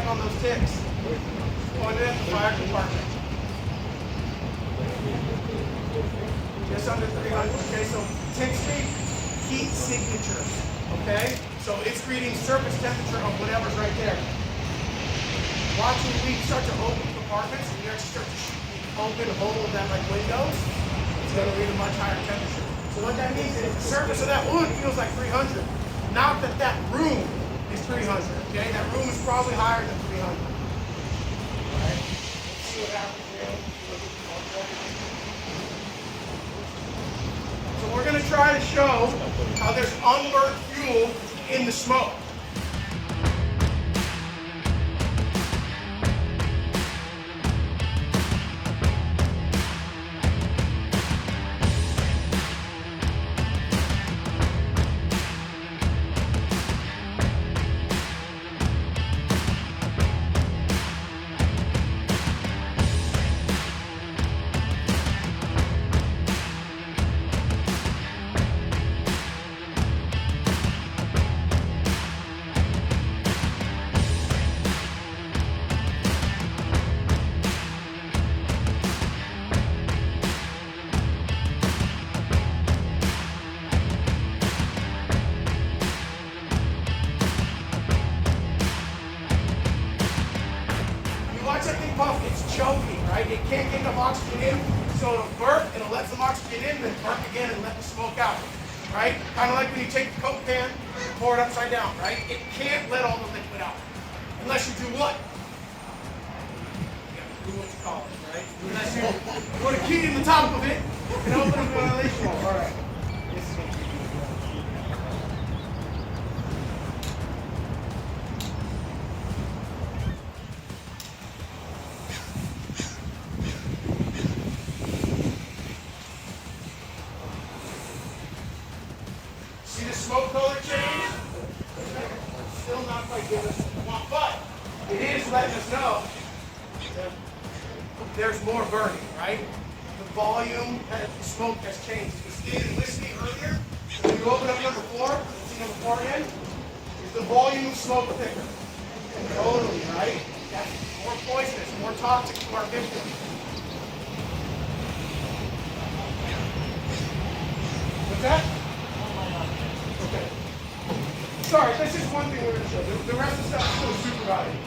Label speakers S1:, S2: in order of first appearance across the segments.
S1: check on those ticks. Pointed at the fire department. Just under 300. Okay, so tick speed, heat signatures. Okay, so it's reading surface temperature of whatever's right there. Watching we start to open compartments and you actually start to open a hole of that like windows, it's going to read a much higher temperature. So what that means is the surface of that wood feels like 300. Not that that room is 300. Okay, that room is probably higher than 300. All right, let's see what happens here. So we're going to try to show how there's unburnt fuel in the smoke. Watch that thing puff, it's choking, right? It can't get enough oxygen in, so it'll burp, and it'll let some oxygen in, then burp again and let the smoke out, right? Kind of like when you take the Coke can and pour it upside down, right? It can't let all the liquid out, unless you do what? You gotta do what you call it, right? Unless you put a key in the top of it and open a ventilation hole. All right. This is gonna be See the smoke color change? Still not quite giving us what we want, but it is letting us know that there's more burning, right? The volume of the smoke has changed. We stated listening earlier, when you open up number 4, see number 4 again? Is the volume of smoke thicker? Totally, right? That's more poisonous, more toxic to our victims. What's that? Okay. Sorry, that's just one thing we're going to show. The rest of the stuff is still super valuable.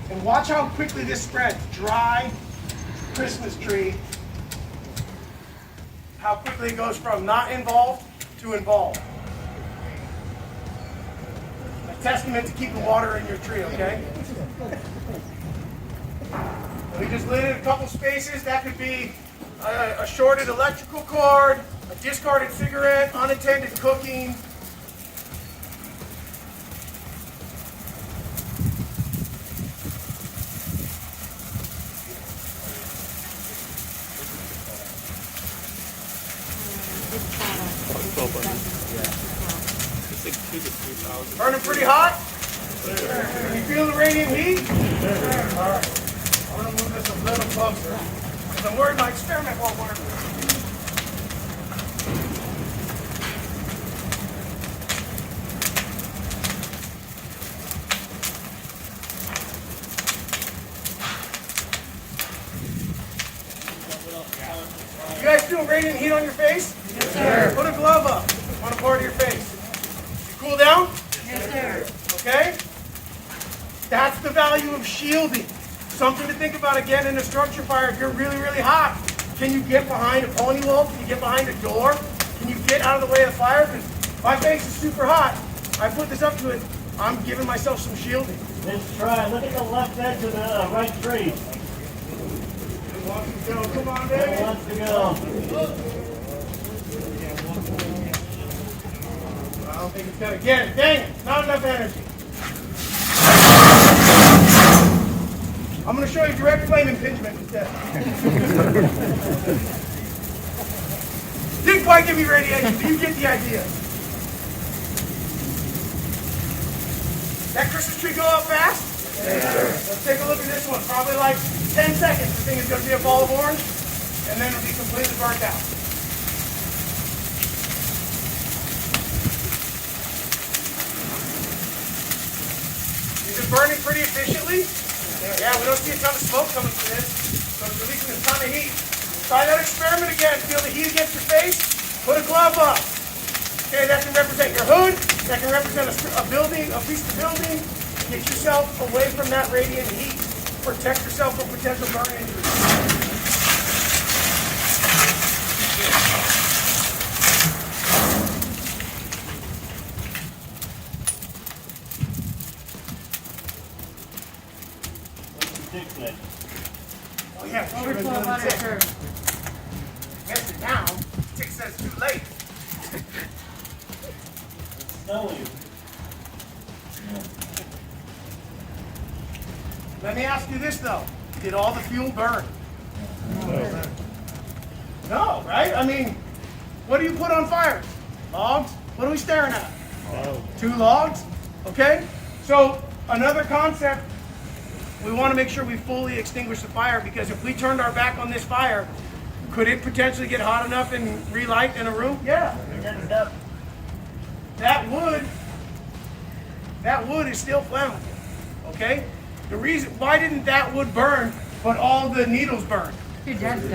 S1: And watch how quickly this spreads. Dry Christmas tree. How quickly it goes from not involved to involved. A testament to keep the water in your tree, okay? We just lit in a couple spaces. That could be a shorted electrical cord, a discarded cigarette, unattended cooking. Burning pretty hot? Can you feel the radiant heat? All right. I'm going to move this a little closer because I'm worried my experiment won't work. You guys feel radiant heat on your face? Yes, sir. Put a glove up. on a part of your face. You cool down?
S2: Yes, sir.
S1: Okay? That's the value of shielding. Something to think about again in a structure fire. If you're really, really hot, can you get behind a pony wall? Can you get behind a door? Can you get out of the way of the fire? Because my face is super hot. I put this up to it. I'm giving myself some shielding.
S3: Let's try. Look at the left edge of the right tree.
S1: Who wants to go? Come on, baby.
S3: Who wants to go?
S1: I don't think it's gonna get it. Dang it, not enough energy. I'm gonna show you direct flame impingement instead. Didn't quite give me radiation, but you get the idea. That Christmas tree go up fast? Yes. Let's take a look at this one. Probably like 10 seconds. The thing is gonna be a ball of orange, and then it'll be completely burnt out. Is it burning pretty efficiently? Yeah, we don't see a ton of smoke coming from this, so it's releasing a ton of heat. Try that experiment again. Feel the heat against your face. Put a glove up. Okay, that can represent your hood. That can represent a building, a piece of building. Get yourself away from that radiant heat. Protect yourself from potential burn injuries. Oh yeah,
S2: Over 1,200, sir.
S1: Gets it down. Tick says too late.
S3: It's snowing.
S1: Let me ask you this though. Did all the fuel burn? No, right? I mean, what do you put on fire? Logs? What are we staring at? 2 logs? Okay? So another concept, we want to make sure we fully extinguish the fire, because if we turned our back on this fire, could it potentially get hot enough and relight in a room? Yeah. That wood is still flammable. Okay? The reason, why didn't that wood burn, but all the needles burned?
S2: Too dense.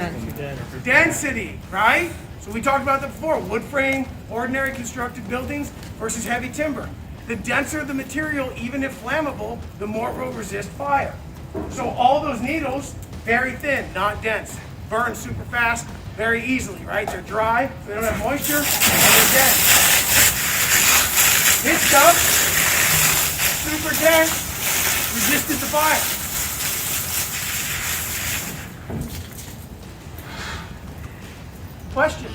S1: Density, right? So we talked about that before. Wood frame, ordinary constructed buildings versus heavy timber. The denser the material, even if flammable, the more it will resist fire. So all those needles, very thin, not dense. Burn super fast, very easily, right? They're dry, so they don't have moisture, and they're dense. This stuff, super dense, resisted the fire. Question.